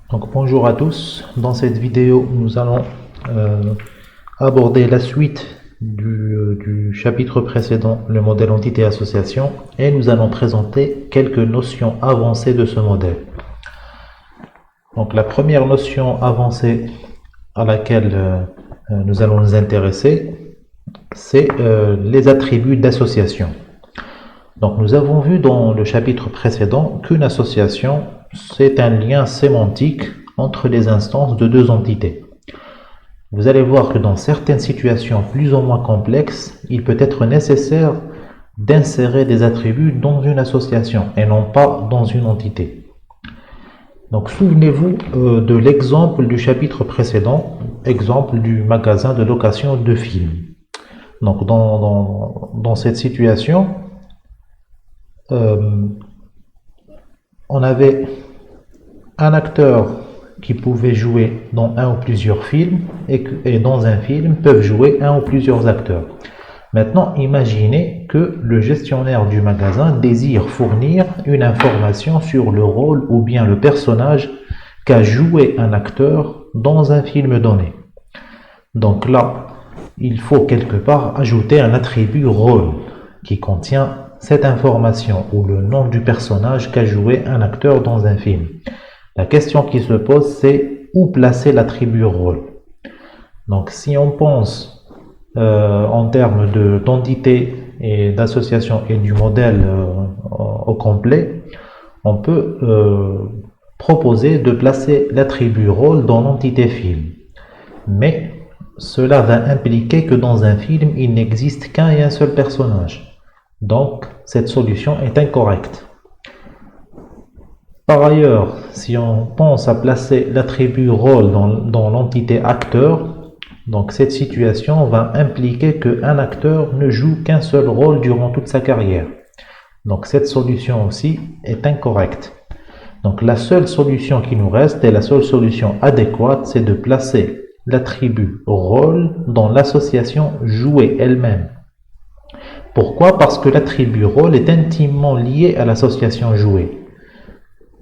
Donc bonjour à tous, dans cette vidéo nous allons aborder la suite du chapitre précédent, le modèle entité-association, et nous allons présenter quelques notions avancées de ce modèle. Donc la première notion avancée à laquelle nous allons nous intéresser, c'est les attributs d'association. Donc nous avons vu dans le chapitre précédent qu'une association, c'est un lien sémantique entre les instances de deux entités. Vous allez voir que dans certaines situations plus ou moins complexes, il peut être nécessaire d'insérer des attributs dans une association et non pas dans une entité. Donc souvenez-vous de l'exemple du chapitre précédent, exemple du magasin de location de films. Donc dans cette situation, on avait un acteur qui pouvait jouer dans un ou plusieurs films et dans un film peuvent jouer un ou plusieurs acteurs. Maintenant, imaginez que le gestionnaire du magasin désire fournir une information sur le rôle ou bien le personnage qu'a joué un acteur dans un film donné. Donc là, il faut quelque part ajouter un attribut rôle qui contient cette information ou le nom du personnage qu'a joué un acteur dans un film. La question qui se pose, c'est où placer l'attribut rôle. Donc si on pense en termes d'entité et d'association et du modèle au complet, on peut proposer de placer l'attribut rôle dans l'entité film. Mais cela va impliquer que dans un film, il n'existe qu'un et un seul personnage. Donc cette solution est incorrecte. Par ailleurs, si on pense à placer l'attribut rôle dans l'entité acteur, donc cette situation va impliquer qu'un acteur ne joue qu'un seul rôle durant toute sa carrière. Donc cette solution aussi est incorrecte. Donc la seule solution qui nous reste et la seule solution adéquate, c'est de placer l'attribut rôle dans l'association jouée elle-même. Pourquoi? Parce que l'attribut rôle est intimement lié à l'association jouée.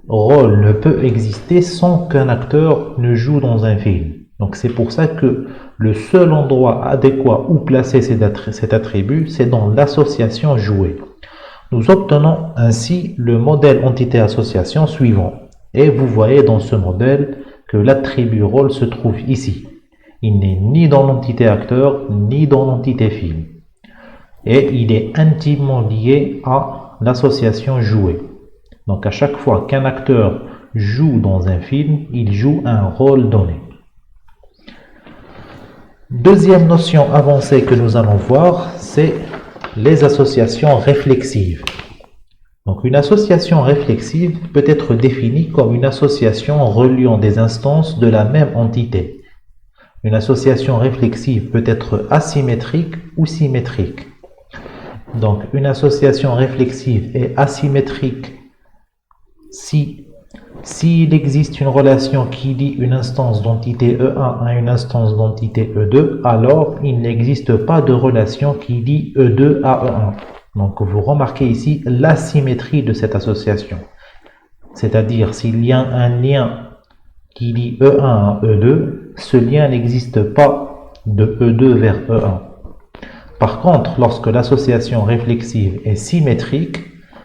Rôle ne peut exister sans qu'un acteur ne joue dans un film. Donc c'est pour ça que le seul endroit adéquat où placer cet attribut, c'est dans l'association jouée. Nous obtenons ainsi le modèle entité-association suivant. Et vous voyez dans ce modèle que l'attribut rôle se trouve ici. Il n'est ni dans l'entité acteur, ni dans l'entité film. Et il est intimement lié à l'association jouée. Donc à chaque fois qu'un acteur joue dans un film, il joue un rôle donné. Deuxième notion avancée que nous allons voir, c'est les associations réflexives. Donc une association réflexive peut être définie comme une association reliant des instances de la même entité. Une association réflexive peut être asymétrique ou symétrique. Donc une association réflexive est asymétrique s'il existe une relation qui lie une instance d'entité E1 à une instance d'entité E2, alors il n'existe pas de relation qui lie E2 à E1. Donc vous remarquez ici l'asymétrie de cette association. C'est-à-dire s'il y a un lien qui lie E1 à E2, ce lien n'existe pas de E2 vers E1. Par contre, lorsque l'association réflexive est symétrique,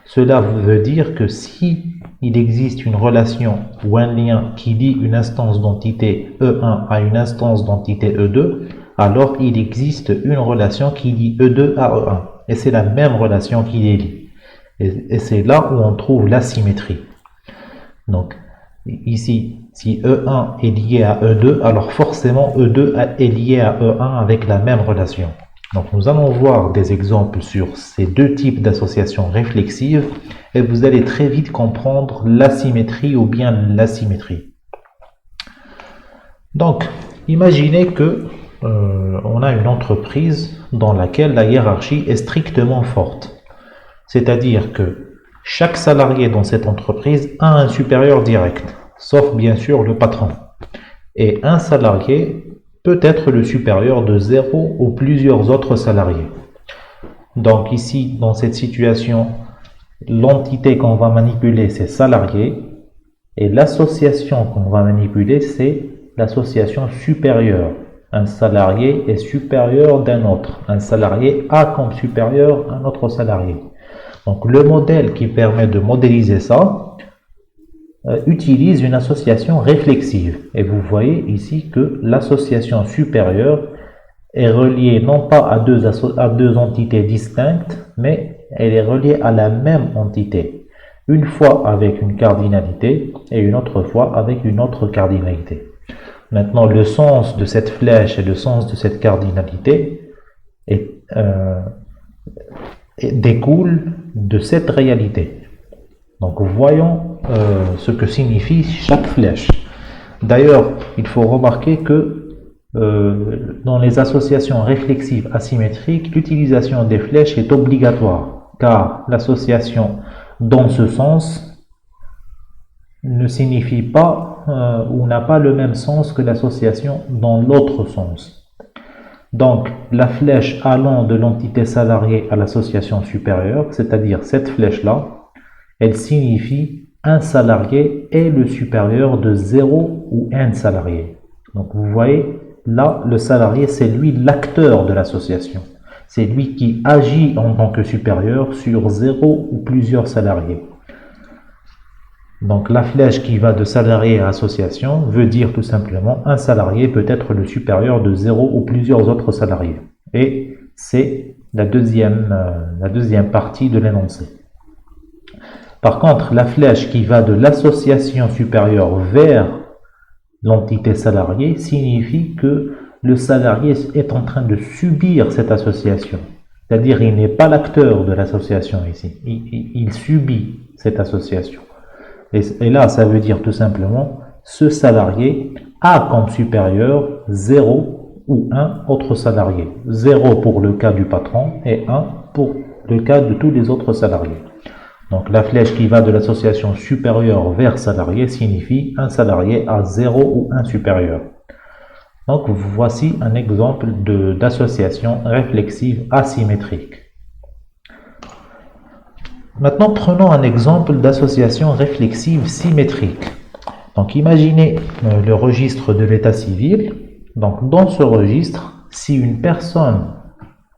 cela veut dire que si il existe une relation ou un lien qui lie une instance d'entité E1 à une instance d'entité E2, alors il existe une relation qui lie E2 à E1. Et c'est la même relation qui les lie. Et c'est là où on trouve l'asymétrie. Donc ici, si E1 est lié à E2, alors forcément E2 est lié à E1 avec la même relation. Donc nous allons voir des exemples sur ces deux types d'associations réflexives et vous allez très vite comprendre l'asymétrie ou bien l'asymétrie. Donc imaginez que on a une entreprise dans laquelle la hiérarchie est strictement forte. C'est-à-dire que chaque salarié dans cette entreprise a un supérieur direct, sauf bien sûr le patron. Et un salarié peut être le supérieur de 0 ou plusieurs autres salariés. Donc ici, dans cette situation, l'entité qu'on va manipuler, c'est salarié, Et l'association qu'on va manipuler, c'est l'association supérieure. Un salarié est supérieur d'un autre. Un salarié a comme supérieur un autre salarié. Donc le modèle qui permet de modéliser ça utilise une association réflexive. Et vous voyez ici que l'association supérieure est reliée non pas à deux entités distinctes, mais elle est reliée à la même entité. Une fois avec une cardinalité et une autre fois avec une autre cardinalité. Maintenant, le sens de cette flèche et le sens de cette cardinalité découle de cette réalité. Donc, voyons ce que signifie chaque flèche. D'ailleurs, il faut remarquer que dans les associations réflexives asymétriques, l'utilisation des flèches est obligatoire, car l'association dans ce sens ne signifie pas ou n'a pas le même sens que l'association dans l'autre sens. Donc, la flèche allant de l'entité salariée à l'association supérieure, c'est-à-dire cette flèche-là, elle signifie un salarié est le supérieur de 0 ou un salarié. Donc, vous voyez, là, le salarié, c'est lui l'acteur de l'association. C'est lui qui agit en tant que supérieur sur 0 ou plusieurs salariés. Donc la flèche qui va de salarié à association veut dire tout simplement un salarié peut être le supérieur de 0 ou plusieurs autres salariés. Et c'est la deuxième partie de l'énoncé. Par contre, la flèche qui va de l'association supérieure vers l'entité salariée signifie que le salarié est en train de subir cette association. C'est-à-dire il n'est pas l'acteur de l'association ici. Il subit cette association. Et là, ça veut dire tout simplement, ce salarié a comme supérieur 0 ou un autre salarié. 0 pour le cas du patron et 1 pour le cas de tous les autres salariés. Donc la flèche qui va de l'association supérieure vers salarié signifie un salarié à 0 ou 1 supérieur. Donc voici un exemple d'association réflexive asymétrique. Maintenant, prenons un exemple d'association réflexive symétrique. Donc, imaginez le registre de l'état civil. Donc, dans ce registre, si une personne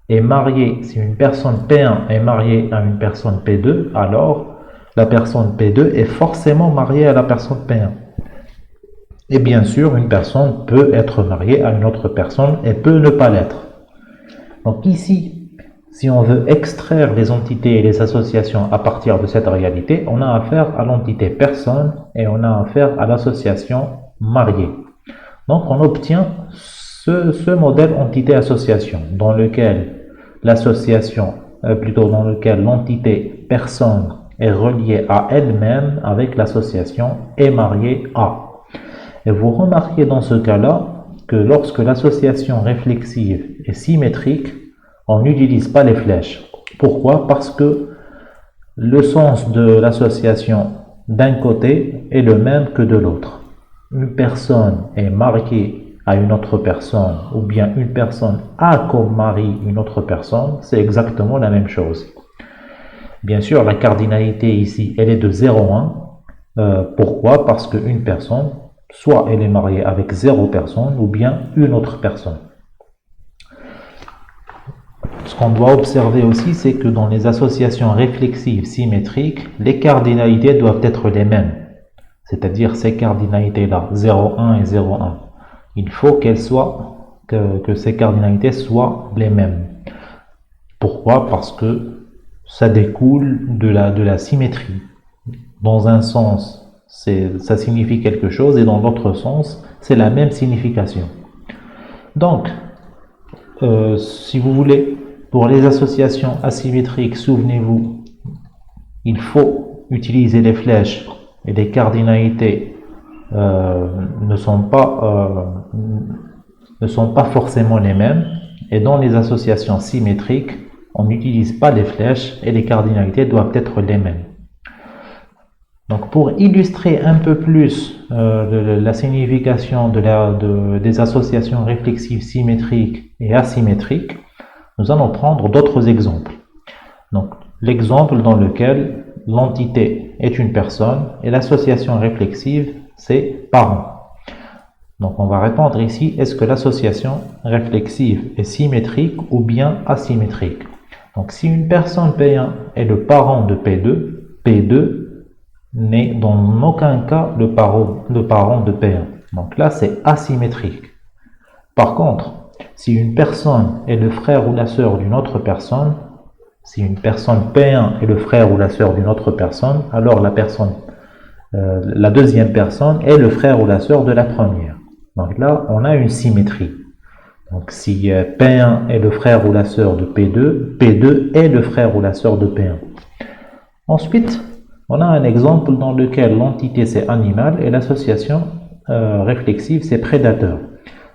est mariée, si une personne P1 est mariée à une personne P2, alors la personne P2 est forcément mariée à la personne P1. Et bien sûr, une personne peut être mariée à une autre personne et peut ne pas l'être. Donc ici, si on veut extraire les entités et les associations à partir de cette réalité, on a affaire à l'entité personne et on a affaire à l'association mariée. Donc on obtient ce modèle entité-association dans lequel dans lequel l'entité personne est reliée à elle-même avec l'association est mariée à. Et vous remarquez dans ce cas-là que lorsque l'association réflexive est symétrique, on n'utilise pas les flèches. Pourquoi? Parce que le sens de l'association d'un côté est le même que de l'autre. Une personne est mariée à une autre personne ou bien une personne a comme mari une autre personne, c'est exactement la même chose. Bien sûr, la cardinalité ici, elle est de 0,1. Pourquoi? Parce qu'une personne, soit elle est mariée avec 0 personne ou bien une autre personne. Ce qu'on doit observer aussi, c'est que dans les associations réflexives symétriques, les cardinalités doivent être les mêmes. C'est-à-dire ces cardinalités-là, 0,1 et 0,1. Il faut que ces cardinalités soient les mêmes. Pourquoi? Parce que ça découle de la symétrie. Dans un sens, ça signifie quelque chose et dans l'autre sens, c'est la même signification. Donc, si vous voulez, pour les associations asymétriques, souvenez-vous, il faut utiliser les flèches et les cardinalités ne sont pas forcément les mêmes. Et dans les associations symétriques, on n'utilise pas les flèches et les cardinalités doivent être les mêmes. Donc pour illustrer un peu plus la signification des associations réflexives symétriques et asymétriques, nous allons prendre d'autres exemples. Donc l'exemple dans lequel l'entité est une personne et l'association réflexive, c'est parent. Donc on va répondre ici, est-ce que l'association réflexive est symétrique ou bien asymétrique? Donc si une personne P1 est le parent de P2, P2 n'est dans aucun cas le parent de P1. Donc là c'est asymétrique. Par contre, si une personne est le frère ou la sœur d'une autre personne, si une personne P1 est le frère ou la sœur d'une autre personne, alors la deuxième personne est le frère ou la sœur de la première. Donc là, on a une symétrie. Donc si P1 est le frère ou la sœur de P2, P2 est le frère ou la sœur de P1. Ensuite, on a un exemple dans lequel l'entité c'est animal et l'association réflexive c'est prédateur.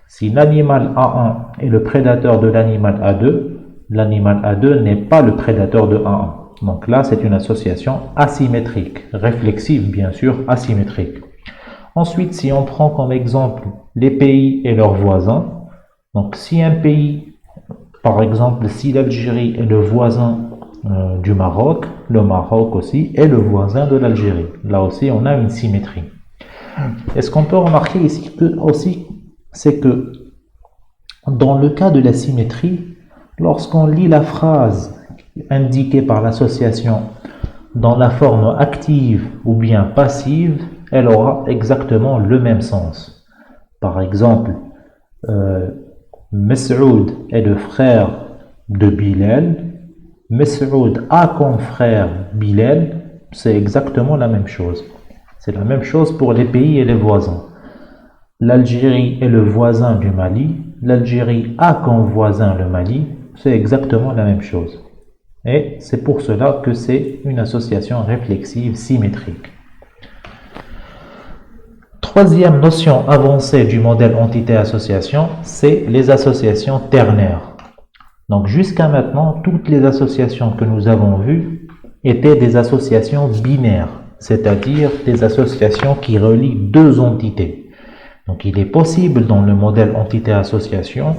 Si l'animal A1 est le prédateur de l'animal A2, l'animal A2 n'est pas le prédateur de A1. Donc là, c'est une association asymétrique, réflexive bien sûr, asymétrique. Ensuite, si on prend comme exemple les pays et leurs voisins, donc si un pays, par exemple, si l'Algérie est le voisin du Maroc, le Maroc aussi est le voisin de l'Algérie. Là aussi, on a une symétrie. Et ce qu'on peut remarquer ici aussi, c'est que dans le cas de la symétrie, lorsqu'on lit la phrase indiquée par l'association dans la forme active ou bien passive, elle aura exactement le même sens. Par exemple, Mes'oud est le frère de Bilal. Mes'oud a comme frère Bilal, c'est exactement la même chose. C'est la même chose pour les pays et les voisins. L'Algérie est le voisin du Mali. L'Algérie a comme voisin le Mali. C'est exactement la même chose. Et c'est pour cela que c'est une association réflexive symétrique. Troisième notion avancée du modèle entité-association, c'est les associations ternaires. Donc jusqu'à maintenant, toutes les associations que nous avons vues étaient des associations binaires, c'est-à-dire des associations qui relient deux entités. Donc il est possible dans le modèle entité-association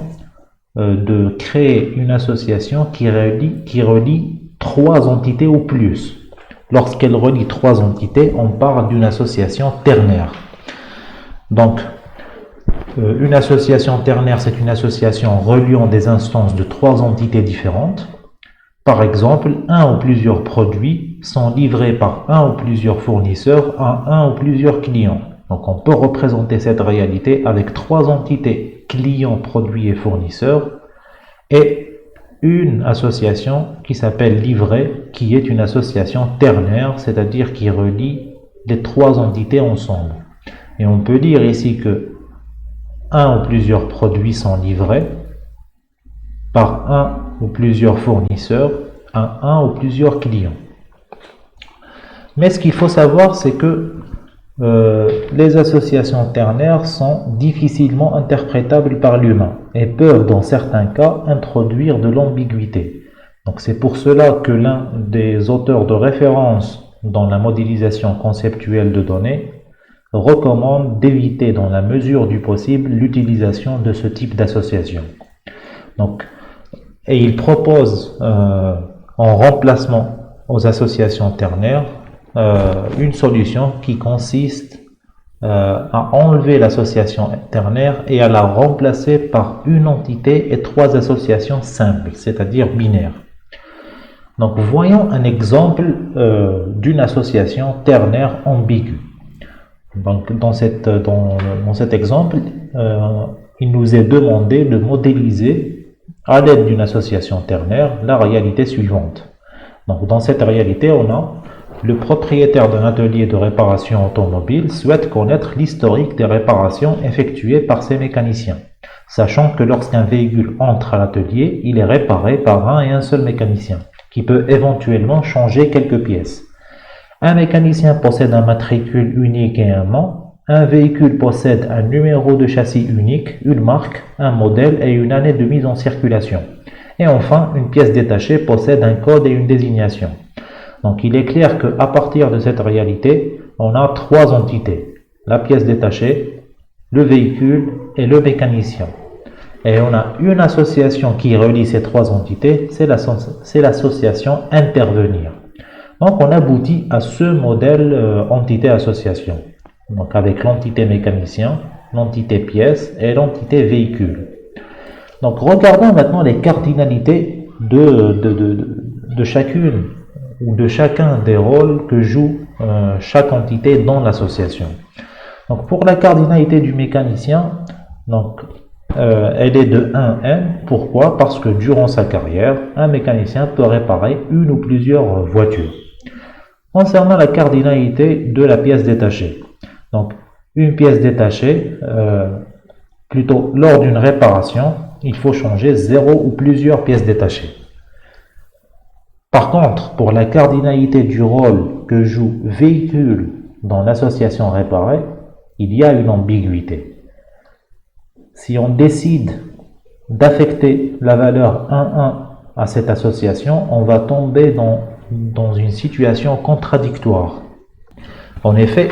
de créer une association qui relie trois entités ou plus. Lorsqu'elle relie trois entités, on parle d'une association ternaire. Donc, une association ternaire, c'est une association reliant des instances de trois entités différentes. Par exemple, un ou plusieurs produits sont livrés par un ou plusieurs fournisseurs à un ou plusieurs clients. Donc, on peut représenter cette réalité avec trois entités, clients, produits et fournisseurs, et une association qui s'appelle livret, qui est une association ternaire, c'est-à-dire qui relie les trois entités ensemble. Et on peut dire ici que un ou plusieurs produits sont livrés par un ou plusieurs fournisseurs à un ou plusieurs clients. Mais ce qu'il faut savoir, c'est que les associations ternaires sont difficilement interprétables par l'humain et peuvent dans certains cas introduire de l'ambiguïté. Donc c'est pour cela que l'un des auteurs de référence dans la modélisation conceptuelle de données recommande d'éviter dans la mesure du possible l'utilisation de ce type d'association. Donc, et il propose en remplacement aux associations ternaires une solution qui consiste à enlever l'association ternaire et à la remplacer par une entité et trois associations simples, c'est-à-dire binaires. Donc voyons un exemple d'une association ternaire ambiguë. Donc, dans cet exemple, il nous est demandé de modéliser à l'aide d'une association ternaire la réalité suivante. Donc, dans cette réalité, on a le propriétaire d'un atelier de réparation automobile souhaite connaître l'historique des réparations effectuées par ses mécaniciens, sachant que lorsqu'un véhicule entre à l'atelier, il est réparé par un et un seul mécanicien, qui peut éventuellement changer quelques pièces. Un mécanicien possède un matricule unique et un nom. Un véhicule possède un numéro de châssis unique, une marque, un modèle et une année de mise en circulation. Et enfin, une pièce détachée possède un code et une désignation. Donc il est clair qu'à partir de cette réalité, on a trois entités. La pièce détachée, le véhicule et le mécanicien. Et on a une association qui relie ces trois entités, c'est l'association intervenir. Donc on aboutit à ce modèle entité-association. Donc avec l'entité mécanicien, l'entité pièce et l'entité véhicule. Donc regardons maintenant les cardinalités de chacune ou de chacun des rôles que joue chaque entité dans l'association. Donc pour la cardinalité du mécanicien, donc, elle est de 1n. Pourquoi? Parce que durant sa carrière, un mécanicien peut réparer une ou plusieurs voitures. Concernant la cardinalité de la pièce détachée, donc une pièce détachée, plutôt lors d'une réparation, il faut changer 0 ou plusieurs pièces détachées. Par contre, pour la cardinalité du rôle que joue véhicule dans l'association réparée, il y a une ambiguïté. Si on décide d'affecter la valeur 1,1 à cette association, on va tomber dans une situation contradictoire. En effet,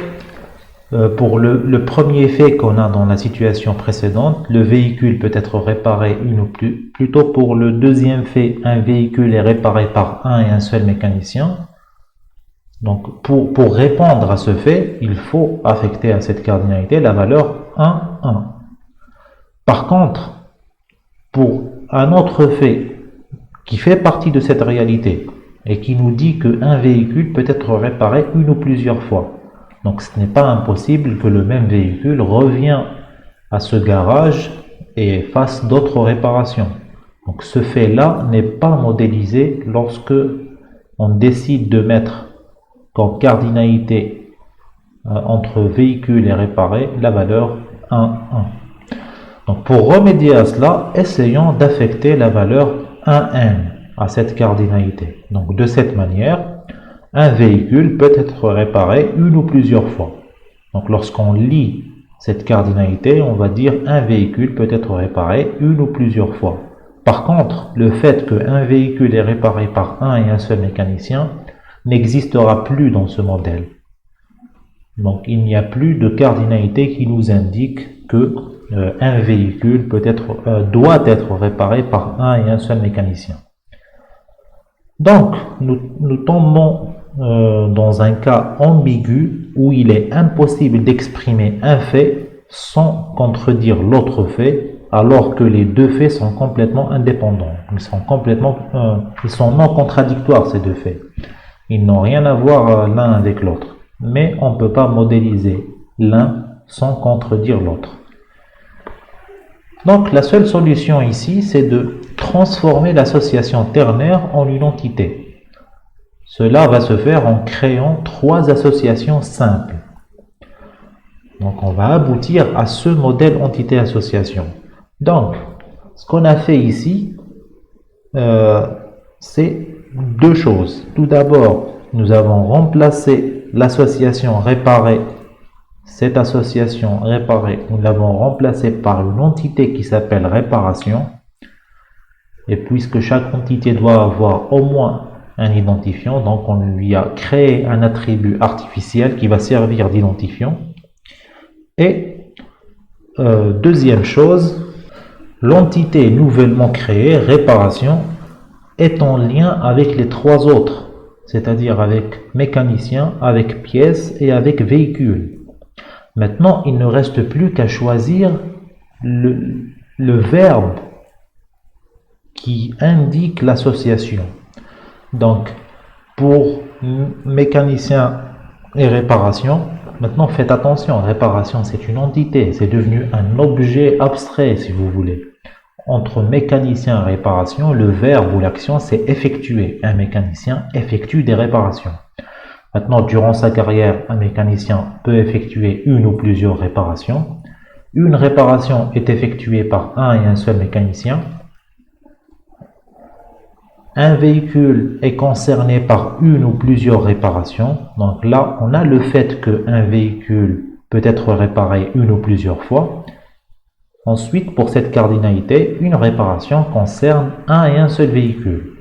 pour le premier effet qu'on a dans la situation précédente, le véhicule peut être réparé une ou plus. Plutôt pour le deuxième fait, un véhicule est réparé par un et un seul mécanicien. Donc pour répondre à ce fait, il faut affecter à cette cardinalité la valeur 1,1. Par contre, pour un autre fait qui fait partie de cette réalité et qui nous dit qu'un véhicule peut être réparé une ou plusieurs fois. Donc ce n'est pas impossible que le même véhicule revienne à ce garage et fasse d'autres réparations. Donc ce fait-là n'est pas modélisé lorsque on décide de mettre comme cardinalité entre véhicule et réparé la valeur 1,1. Donc pour remédier à cela, essayons d'affecter la valeur 1n à cette cardinalité. Donc de cette manière, un véhicule peut être réparé une ou plusieurs fois. Donc lorsqu'on lit cette cardinalité, on va dire un véhicule peut être réparé une ou plusieurs fois. Par contre, le fait qu'un véhicule est réparé par un et un seul mécanicien n'existera plus dans ce modèle. Donc il n'y a plus de cardinalité qui nous indique que un véhicule doit être réparé par un et un seul mécanicien. Donc nous tombons dans un cas ambigu où il est impossible d'exprimer un fait sans contredire l'autre fait, alors que les deux faits sont complètement indépendants. Ils sont non contradictoires, ces deux faits. Ils n'ont rien à voir l'un avec l'autre. Mais on ne peut pas modéliser l'un sans contredire l'autre. Donc la seule solution ici, c'est de transformer l'association ternaire en une entité. Cela va se faire en créant trois associations simples. Donc on va aboutir à ce modèle entité-association. Donc, ce qu'on a fait ici, c'est deux choses. Tout d'abord, nous avons remplacé l'association réparée. Cette association réparée, nous l'avons remplacée par une entité qui s'appelle réparation. Et puisque chaque entité doit avoir au moins un identifiant, donc on lui a créé un attribut artificiel qui va servir d'identifiant. Et deuxième chose, l'entité nouvellement créée, réparation, est en lien avec les trois autres, c'est-à-dire avec mécanicien, avec pièce et avec véhicule. Maintenant, il ne reste plus qu'à choisir le verbe qui indique l'association. Donc, pour mécanicien et réparation, maintenant faites attention, réparation c'est une entité, c'est devenu un objet abstrait si vous voulez. Entre mécanicien et réparation, le verbe ou l'action c'est effectuer. Un mécanicien effectue des réparations. Maintenant, durant sa carrière, un mécanicien peut effectuer une ou plusieurs réparations. Une réparation est effectuée par un et un seul mécanicien. Un véhicule est concerné par une ou plusieurs réparations. Donc là, on a le fait qu'un véhicule peut être réparé une ou plusieurs fois. Ensuite, pour cette cardinalité, une réparation concerne un et un seul véhicule.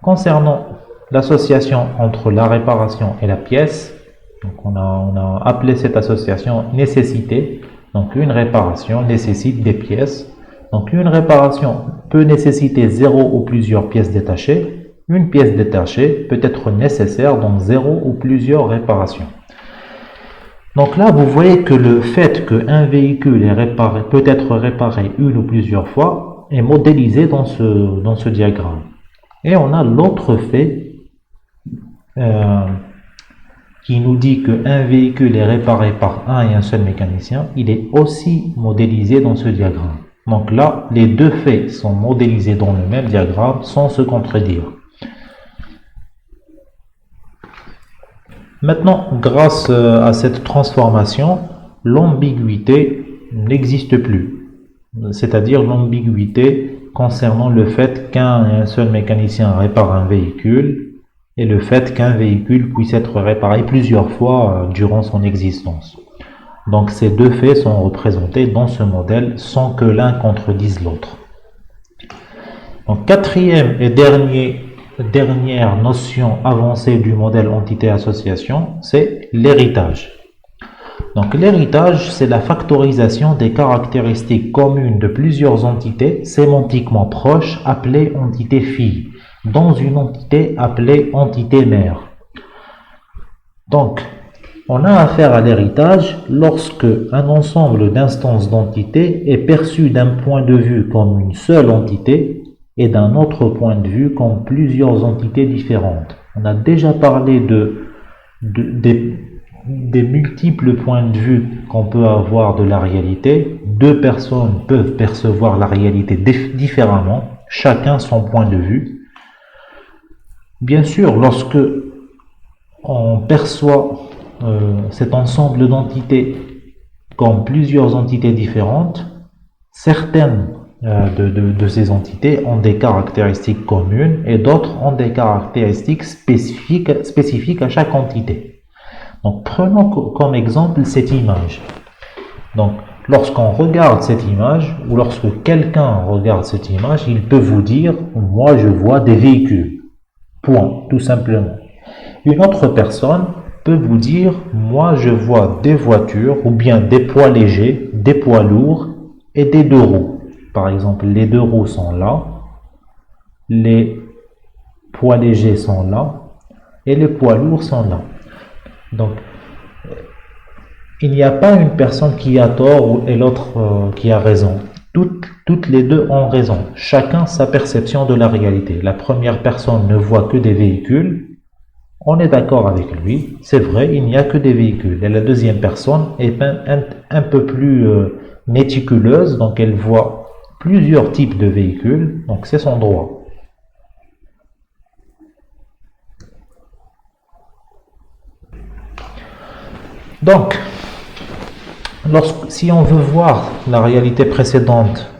Concernant l'association entre la réparation et la pièce, donc on a appelé cette association nécessité. Donc une réparation nécessite des pièces. Donc une réparation peut nécessiter 0 ou plusieurs pièces détachées. Une pièce détachée peut être nécessaire dans zéro ou plusieurs réparations. Donc là, vous voyez que le fait qu'un véhicule peut être réparé une ou plusieurs fois est modélisé dans ce diagramme. Et on a l'autre fait qui nous dit qu'un véhicule est réparé par un et un seul mécanicien. Il est aussi modélisé dans ce diagramme. Donc là, les deux faits sont modélisés dans le même diagramme sans se contredire. Maintenant, grâce à cette transformation, l'ambiguïté n'existe plus. C'est-à-dire l'ambiguïté concernant le fait qu'un et un seul mécanicien répare un véhicule et le fait qu'un véhicule puisse être réparé plusieurs fois durant son existence. Donc ces deux faits sont représentés dans ce modèle sans que l'un contredise l'autre. Donc quatrième et dernière notion avancée du modèle entité-association, c'est l'héritage. Donc l'héritage, c'est la factorisation des caractéristiques communes de plusieurs entités sémantiquement proches appelées entités filles dans une entité appelée entité mère. Donc, on a affaire à l'héritage lorsque un ensemble d'instances d'entités est perçu d'un point de vue comme une seule entité et d'un autre point de vue comme plusieurs entités différentes. On a déjà parlé des multiples points de vue qu'on peut avoir de la réalité. Deux personnes peuvent percevoir la réalité différemment, chacun son point de vue. Bien sûr, lorsque on perçoit cet ensemble d'entités comme plusieurs entités différentes, certaines de ces entités ont des caractéristiques communes et d'autres ont des caractéristiques spécifiques à chaque entité. Donc prenons comme exemple cette image. Donc lorsqu'on regarde cette image ou lorsque quelqu'un regarde cette image, il peut vous dire « moi je vois des véhicules ». Point, tout simplement. Une autre personne peut vous dire « moi je vois des voitures ou bien des poids légers, des poids lourds et des deux roues ». Par exemple, les deux roues sont là, les poids légers sont là et les poids lourds sont là. Donc, il n'y a pas une personne qui a tort et l'autre qui a raison. Toutes les deux ont raison. Chacun sa perception de la réalité. La première personne ne voit que des véhicules. On est d'accord avec lui. C'est vrai, il n'y a que des véhicules. Et la deuxième personne est un peu plus méticuleuse. Donc elle voit plusieurs types de véhicules. Donc c'est son droit. Donc, si on veut voir la réalité précédente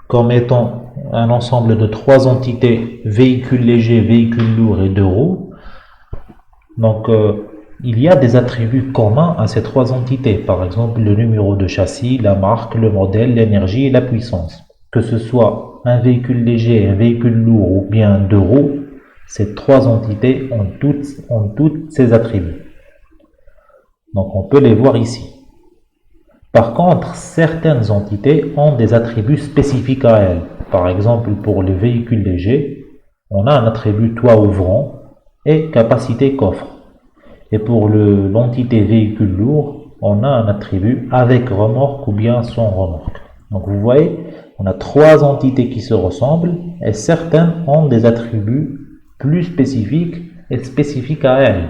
comme étant un ensemble de trois entités, véhicules légers, véhicules lourds et deux roues, donc il y a des attributs communs à ces trois entités, par exemple le numéro de châssis, la marque, le modèle, l'énergie et la puissance. Que ce soit un véhicule léger, un véhicule lourd ou bien deux roues, ces trois entités ont toutes ces attributs. Donc on peut les voir ici. Par contre, certaines entités ont des attributs spécifiques à elles. Par exemple, pour les véhicules légers, on a un attribut toit ouvrant et capacité coffre. Et pour l'entité véhicule lourd, on a un attribut avec remorque ou bien sans remorque. Donc vous voyez, on a trois entités qui se ressemblent et certaines ont des attributs plus spécifiques et spécifiques à elles.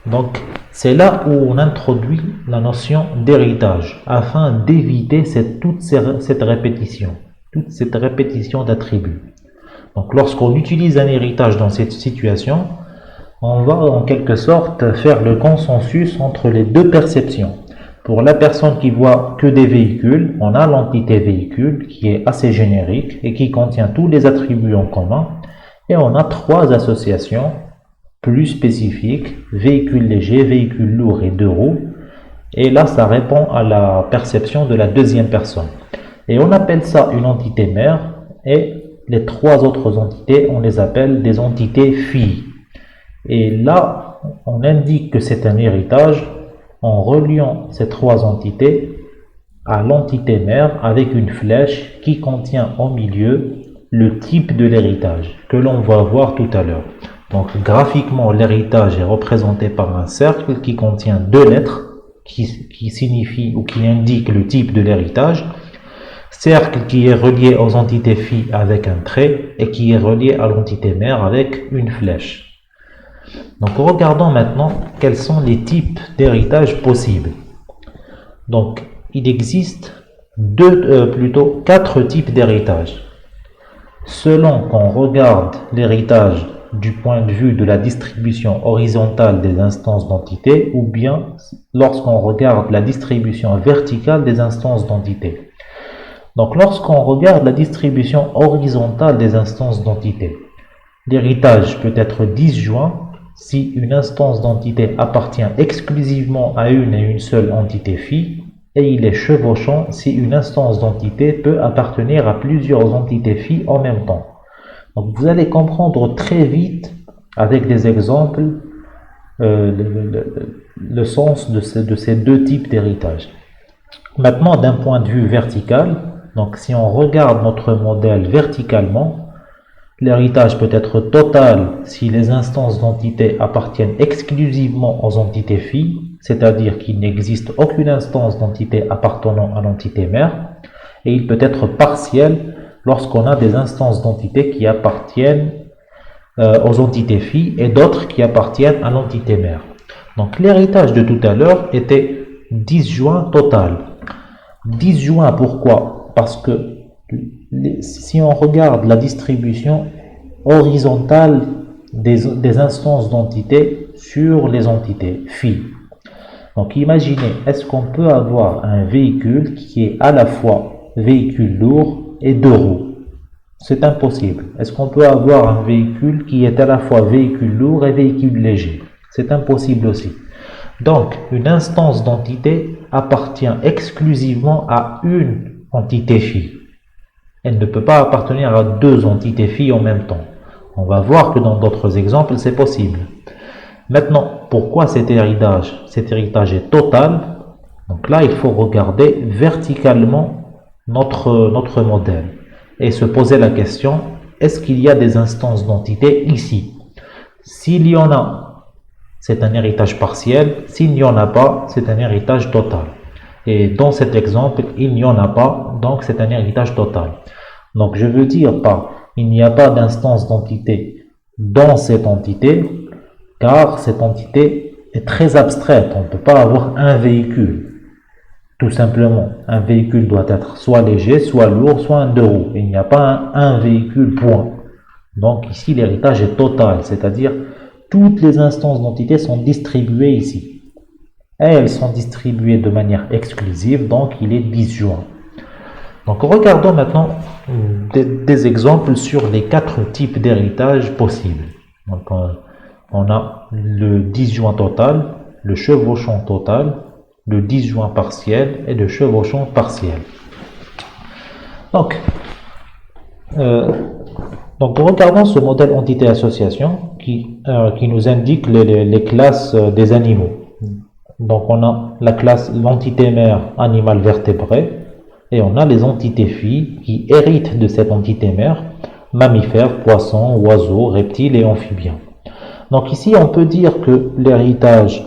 Donc, c'est là où on introduit la notion d'héritage, afin d'éviter toute cette répétition d'attributs. Donc, lorsqu'on utilise un héritage dans cette situation, on va en quelque sorte faire le consensus entre les deux perceptions. Pour la personne qui voit que des véhicules, on a l'entité véhicule qui est assez générique et qui contient tous les attributs en commun. Et on a trois associations plus spécifiques, véhicule léger, véhicule lourd et deux roues. Et là, ça répond à la perception de la deuxième personne. Et on appelle ça une entité mère. Et les trois autres entités, on les appelle des entités filles. Et là, on indique que c'est un héritage en reliant ces trois entités à l'entité mère avec une flèche qui contient au milieu le type de l'héritage que l'on va voir tout à l'heure. Donc graphiquement, l'héritage est représenté par un cercle qui contient deux lettres qui signifient ou qui indiquent le type de l'héritage. Cercle qui est relié aux entités phi avec un trait et qui est relié à l'entité mère avec une flèche. Donc regardons maintenant quels sont les types d'héritage possibles. Donc il existe quatre types d'héritage. Selon qu'on regarde l'héritage du point de vue de la distribution horizontale des instances d'entités ou bien lorsqu'on regarde la distribution verticale des instances d'entités. Donc lorsqu'on regarde la distribution horizontale des instances d'entités, l'héritage peut être disjoint si une instance d'entité appartient exclusivement à une et une seule entité phi, et il est chevauchant si une instance d'entité peut appartenir à plusieurs entités phi en même temps. Donc vous allez comprendre très vite avec des exemples le sens de ces deux types d'héritage. Maintenant, d'un point de vue vertical, donc si on regarde notre modèle verticalement, l'héritage peut être total si les instances d'entités appartiennent exclusivement aux entités phi, c'est-à-dire qu'il n'existe aucune instance d'entité appartenant à l'entité mère, et il peut être partiel lorsqu'on a des instances d'entités qui appartiennent aux entités phi et d'autres qui appartiennent à l'entité mère. Donc l'héritage de tout à l'heure était disjoint total. Disjoint pourquoi? Parce que si on regarde la distribution horizontale des instances d'entités sur les entités phi. Donc imaginez, est-ce qu'on peut avoir un véhicule qui est à la fois véhicule lourd et deux roues? C'est impossible. Est-ce qu'on peut avoir un véhicule qui est à la fois véhicule lourd et véhicule léger? C'est impossible aussi. Donc une instance d'entité appartient exclusivement à une entité phi. Elle ne peut pas appartenir à deux entités phi en même temps. On va voir que dans d'autres exemples, c'est possible. Maintenant, pourquoi cet héritage? Cet héritage est total. Donc là, il faut regarder verticalement notre modèle et se poser la question, est-ce qu'il y a des instances d'entité ici? S'il y en a, c'est un héritage partiel. S'il n'y en a pas, c'est un héritage total. Et dans cet exemple, il n'y en a pas, donc c'est un héritage total. Donc je veux dire par, il n'y a pas d'instance d'entité dans cette entité, car cette entité est très abstraite. On ne peut pas avoir un véhicule. Tout simplement, un véhicule doit être soit léger, soit lourd, soit un deux roues. Il n'y a pas un véhicule, point. Donc ici, l'héritage est total, c'est-à-dire toutes les instances d'entité sont distribuées ici. Et elles sont distribuées de manière exclusive, donc il est disjoint. Donc regardons maintenant des exemples sur les quatre types d'héritage possibles. Donc on a le disjoint total, le chevauchant total, le disjoint partiel et le chevauchant partiel. Donc regardons ce modèle entité-association qui nous indique les classes des animaux. Donc on a la classe, l'entité mère animal vertébré, et on a les entités phi qui héritent de cette entité mère, mammifères, poissons, oiseaux, reptiles et amphibiens. Donc ici on peut dire que l'héritage,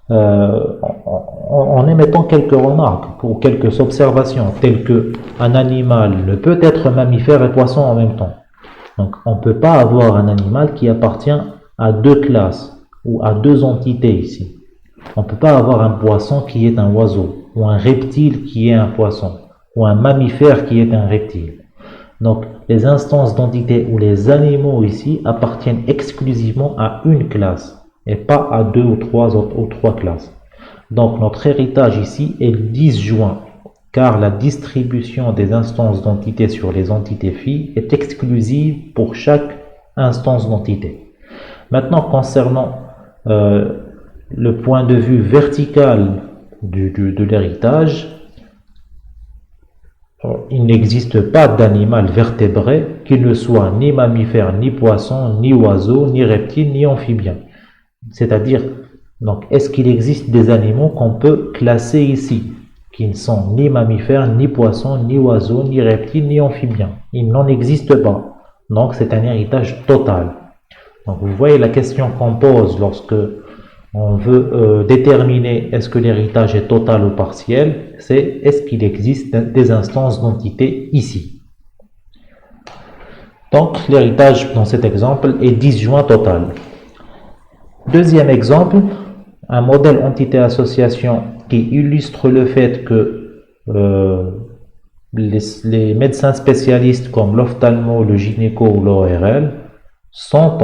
en émettant quelques remarques ou quelques observations, telles que un animal ne peut être mammifère et poisson en même temps. Donc on ne peut pas avoir un animal qui appartient à deux classes ou à deux entités ici. On ne peut pas avoir un poisson qui est un oiseau, ou un reptile qui est un poisson, ou un mammifère qui est un reptile. Donc les instances d'entité ou les animaux ici appartiennent exclusivement à une classe et pas à deux ou trois classes. Donc notre héritage ici est disjoint, car la distribution des instances d'entité sur les entités phi est exclusive pour chaque instance d'entité. Maintenant, concernant le point de vue vertical de l'héritage, il n'existe pas d'animal vertébré qui ne soit ni mammifère, ni poisson, ni oiseau, ni reptile, ni amphibien. C'est-à-dire, donc, est-ce qu'il existe des animaux qu'on peut classer ici, qui ne sont ni mammifères, ni poissons, ni oiseaux, ni reptiles, ni amphibiens. Ils n'en existent pas. Donc c'est un héritage total. Donc vous voyez la question qu'on pose lorsque on veut déterminer est-ce que l'héritage est total ou partiel, c'est est-ce qu'il existe des instances d'entité ici. Donc l'héritage dans cet exemple est disjoint total. Deuxième exemple, un modèle entité-association qui illustre le fait que les médecins spécialistes comme l'ophtalmo, le gynéco ou l'ORL sont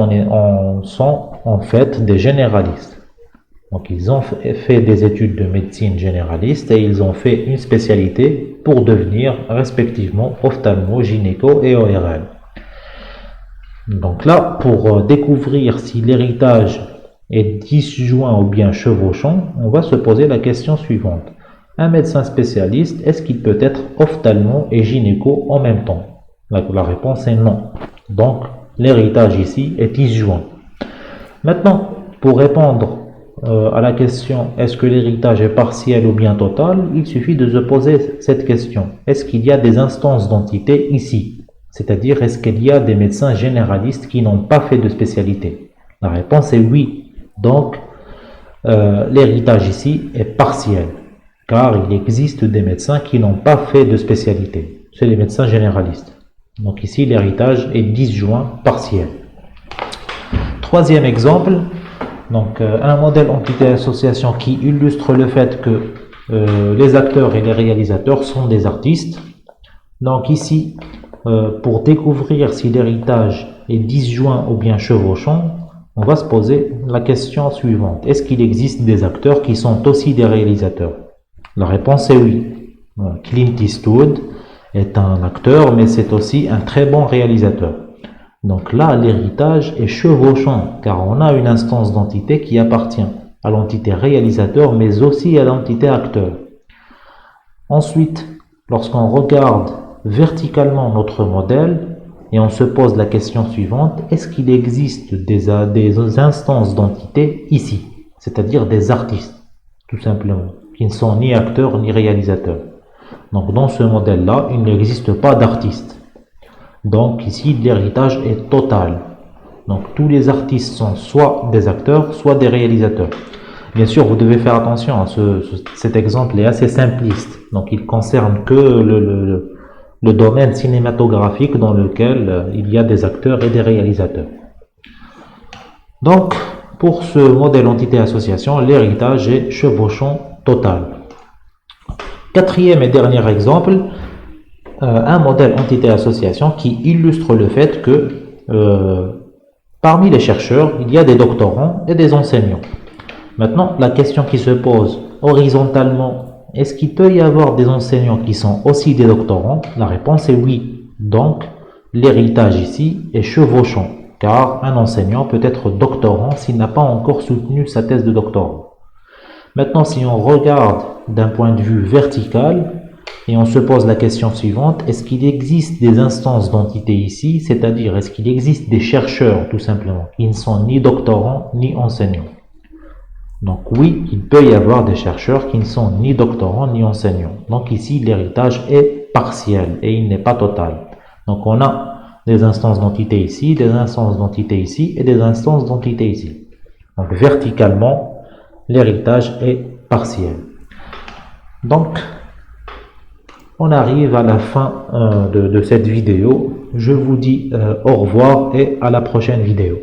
en fait des généralistes. Donc ils ont fait des études de médecine généraliste et ils ont fait une spécialité pour devenir respectivement ophtalmo, gynéco et ORL. Donc là, pour découvrir si l'héritage est disjoint ou bien chevauchant, on va se poser la question suivante. Un médecin spécialiste, est-ce qu'il peut être ophtalmo et gynéco en même temps? La réponse est non. Donc, l'héritage ici est disjoint. Maintenant, pour répondre à la question est-ce que l'héritage est partiel ou bien total, il suffit de se poser cette question. Est-ce qu'il y a des instances d'entité ici? C'est-à-dire, est-ce qu'il y a des médecins généralistes qui n'ont pas fait de spécialité? La réponse est oui. Donc, l'héritage ici est partiel, car il existe des médecins qui n'ont pas fait de spécialité. C'est les médecins généralistes. Donc ici, l'héritage est disjoint partiel. Troisième exemple, donc un modèle entité-association qui illustre le fait que les acteurs et les réalisateurs sont des artistes. Donc ici, pour découvrir si l'héritage est disjoint ou bien chevauchant, on va se poser la question suivante. Est-ce qu'il existe des acteurs qui sont aussi des réalisateurs? La réponse est oui. Clint Eastwood est un acteur, mais c'est aussi un très bon réalisateur. Donc là, l'héritage est chevauchant, car on a une instance d'entité qui appartient à l'entité réalisateur, mais aussi à l'entité acteur. Ensuite, lorsqu'on regarde verticalement notre modèle, et on se pose la question suivante, est-ce qu'il existe des instances d'entité ici, c'est-à-dire des artistes, tout simplement, qui ne sont ni acteurs ni réalisateurs? Donc dans ce modèle-là, il n'existe pas d'artistes. Donc ici, l'héritage est total. Donc tous les artistes sont soit des acteurs, soit des réalisateurs. Bien sûr, vous devez faire attention, cet exemple est assez simpliste. Donc il concerne que le domaine cinématographique dans lequel il y a des acteurs et des réalisateurs. Donc, pour ce modèle entité-association, l'héritage est chevauchant total. Quatrième et dernier exemple, un modèle entité-association qui illustre le fait que parmi les chercheurs, il y a des doctorants et des enseignants. Maintenant, la question qui se pose horizontalement, est-ce qu'il peut y avoir des enseignants qui sont aussi des doctorants? La réponse est oui. Donc, l'héritage ici est chevauchant, car un enseignant peut être doctorant s'il n'a pas encore soutenu sa thèse de doctorat. Maintenant, si on regarde d'un point de vue vertical, et on se pose la question suivante, est-ce qu'il existe des instances d'entité ici? C'est-à-dire, est-ce qu'il existe des chercheurs, tout simplement, qui ne sont ni doctorants ni enseignants? Donc oui, il peut y avoir des chercheurs qui ne sont ni doctorants ni enseignants. Donc ici, l'héritage est partiel et il n'est pas total. Donc on a des instances d'entité ici, des instances d'entité ici et des instances d'entité ici. Donc verticalement, l'héritage est partiel. Donc, on arrive à la fin de cette vidéo. Je vous dis au revoir et à la prochaine vidéo.